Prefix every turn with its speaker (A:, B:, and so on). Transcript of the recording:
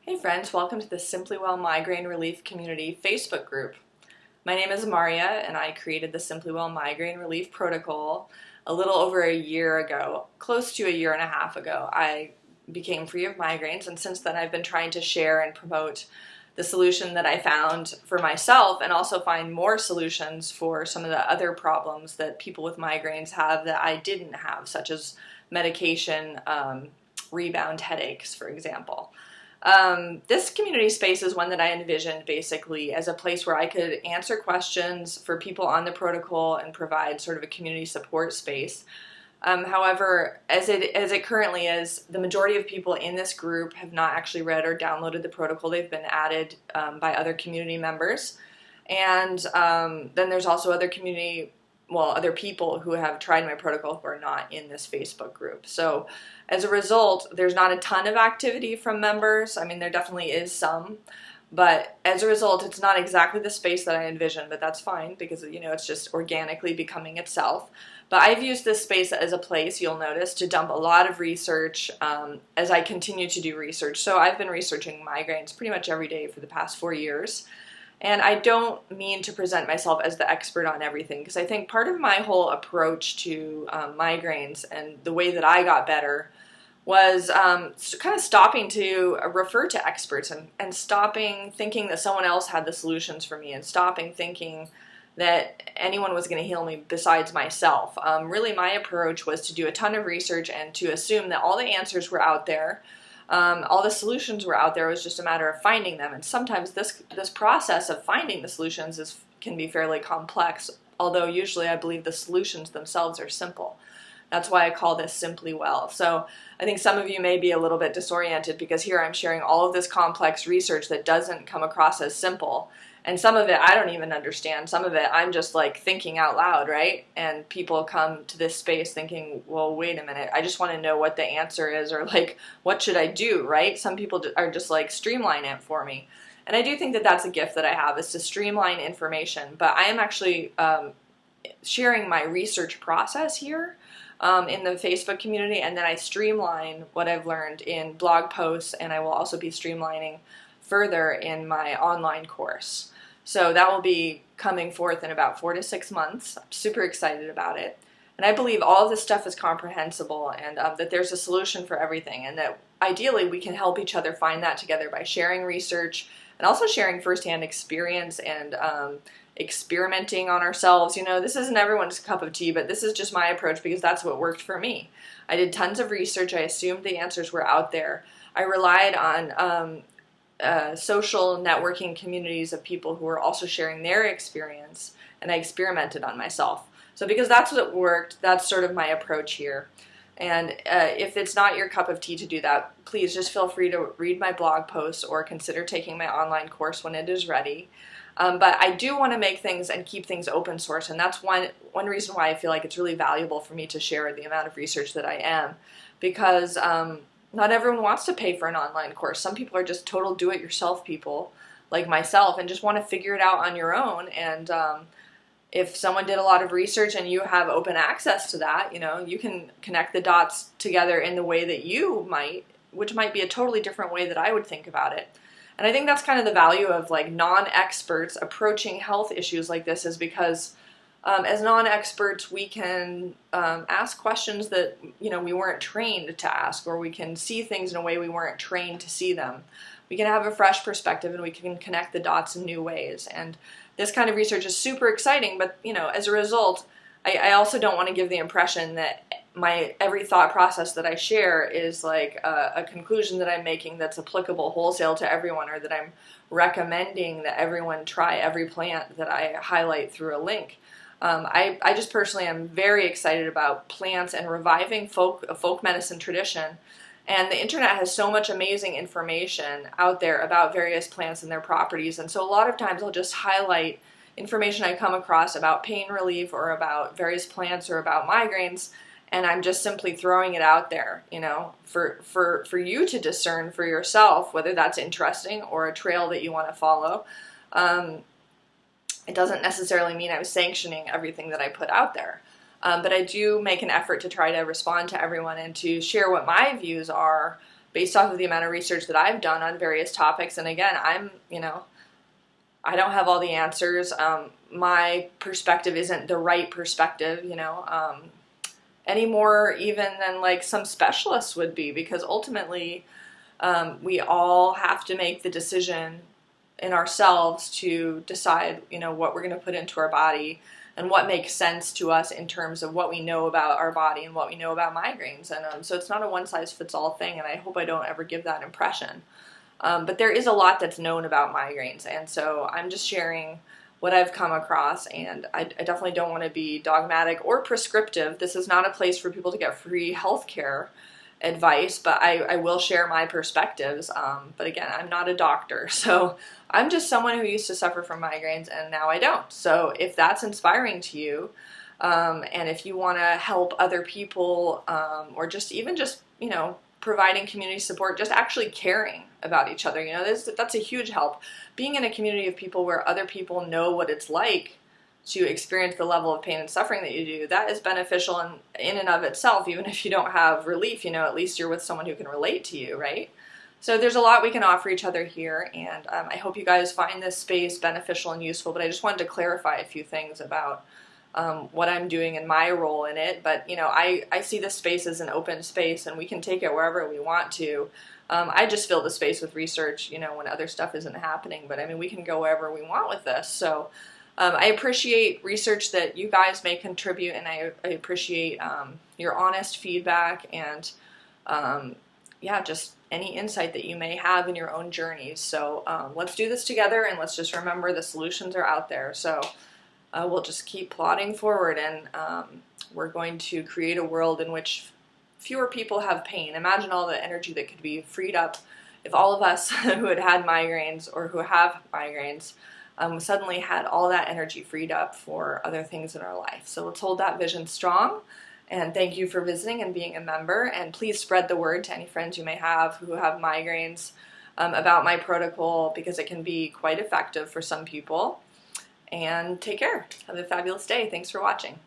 A: Hey friends, welcome to the Simplywell Migraine Relief Community Facebook group. My name is Maria and I created the Simplywell Migraine Relief Protocol a little over a year ago, close to a year and a half ago. I became free of migraines, and since then I've been trying to share and promote the solution that I found for myself and also find more solutions for some of the other problems that people with migraines have that I didn't have, such as medication, rebound headaches, for example. This community space is one that I envisioned basically as a place where I could answer questions for people on the protocol and provide sort of a community support space. However, as it currently is, the majority of people in this group have not actually read or downloaded the protocol. They've been added by other community members. And then there's also other people who have tried my protocol who are not in this Facebook group. So as a result, there's not a ton of activity from members. I mean, there definitely is some, but as a result, it's not exactly the space that I envisioned, but that's fine because, it's just organically becoming itself. But I've used this space as a place, you'll notice, to dump a lot of research as I continue to do research. So I've been researching migraines pretty much every day for the past 4 years. And I don't mean to present myself as the expert on everything, because I think part of my whole approach to migraines and the way that I got better was kind of stopping to refer to experts and stopping thinking that someone else had the solutions for me and stopping thinking that anyone was going to heal me besides myself. Really, my approach was to do a ton of research and to assume that all the answers were out there. All the solutions were out there. It was just a matter of finding them. And sometimes this process of finding the solutions can be fairly complex, although usually I believe the solutions themselves are simple. That's why I call this Simplywell. So I think some of you may be a little bit disoriented because here I'm sharing all of this complex research that doesn't come across as simple. And some of it I don't even understand. Some of it I'm just like thinking out loud, right? And people come to this space thinking, well, wait a minute, I just want to know what the answer is, or like, what should I do, right? Some people are just like, streamline it for me. And I do think that that's a gift that I have, is to streamline information. But I am actually sharing my research process here in the Facebook community, and then I streamline what I've learned in blog posts, and I will also be streamlining further in my online course. So that will be coming forth in about 4 to 6 months. I'm super excited about it. And I believe all of this stuff is comprehensible, and that there's a solution for everything, and that ideally we can help each other find that together by sharing research and also sharing firsthand experience and experimenting on ourselves. This isn't everyone's cup of tea, but this is just my approach because that's what worked for me. I did tons of research. I assumed the answers were out there. I relied on social networking communities of people who were also sharing their experience, and I experimented on myself. So because that's what worked, that's sort of my approach here. And if it's not your cup of tea to do that, please just feel free to read my blog posts or consider taking my online course when it is ready. But I do want to make things and keep things open source, and that's one reason why I feel like it's really valuable for me to share the amount of research that I am, because not everyone wants to pay for an online course. Some people are just total do-it-yourself people like myself and just want to figure it out on your own. And if someone did a lot of research and you have open access to that, you can connect the dots together in the way that you might, which might be a totally different way that I would think about it. And I think that's kind of the value of like non-experts approaching health issues like this, is because as non-experts, we can ask questions that we weren't trained to ask, or we can see things in a way we weren't trained to see them. We can have a fresh perspective, and we can connect the dots in new ways. And this kind of research is super exciting, but as a result, I also don't want to give the impression that my every thought process that I share is like a conclusion that I'm making that's applicable wholesale to everyone, or that I'm recommending that everyone try every plant that I highlight through a link. I just personally am very excited about plants and reviving folk medicine tradition. And the internet has so much amazing information out there about various plants and their properties. And so a lot of times I'll just highlight information I come across about pain relief or about various plants or about migraines, and I'm just simply throwing it out there, for you to discern for yourself whether that's interesting or a trail that you want to follow. It doesn't necessarily mean I'm sanctioning everything that I put out there. But I do make an effort to try to respond to everyone and to share what my views are based off of the amount of research that I've done on various topics. And again, I don't have all the answers. My perspective isn't the right perspective, any more even than like some specialists would be, because ultimately we all have to make the decision in ourselves to decide, what we're going to put into our body and what makes sense to us in terms of what we know about our body and what we know about migraines. And so it's not a one-size-fits-all thing, and I hope I don't ever give that impression. But there is a lot that's known about migraines, and so I'm just sharing what I've come across, and I definitely don't want to be dogmatic or prescriptive. This is not a place for people to get free healthcare advice, but I will share my perspectives. But again, I'm not a doctor, so I'm just someone who used to suffer from migraines and now I don't. So if that's inspiring to you, and if you want to help other people, or just providing community support, just actually caring about each other, that's a huge help. Being in a community of people where other people know what it's like to experience the level of pain and suffering that you do, that is beneficial in and of itself. Even if you don't have relief, at least you're with someone who can relate to you, right? So there's a lot we can offer each other here, and I hope you guys find this space beneficial and useful, but I just wanted to clarify a few things about what I'm doing and my role in it. But I see this space as an open space, and we can take it wherever we want to. I just fill the space with research, when other stuff isn't happening, but I mean, we can go wherever we want with this. So I appreciate research that you guys may contribute, and I appreciate your honest feedback and just any insight that you may have in your own journeys. So let's do this together, and let's just remember the solutions are out there. So we'll just keep plodding forward, and we're going to create a world in which fewer people have pain. Imagine all the energy that could be freed up if all of us who had migraines or who have migraines suddenly had all that energy freed up for other things in our life. So let's hold that vision strong. And thank you for visiting and being a member. And please spread the word to any friends you may have who have migraines about my protocol, because it can be quite effective for some people. And take care. Have a fabulous day. Thanks for watching.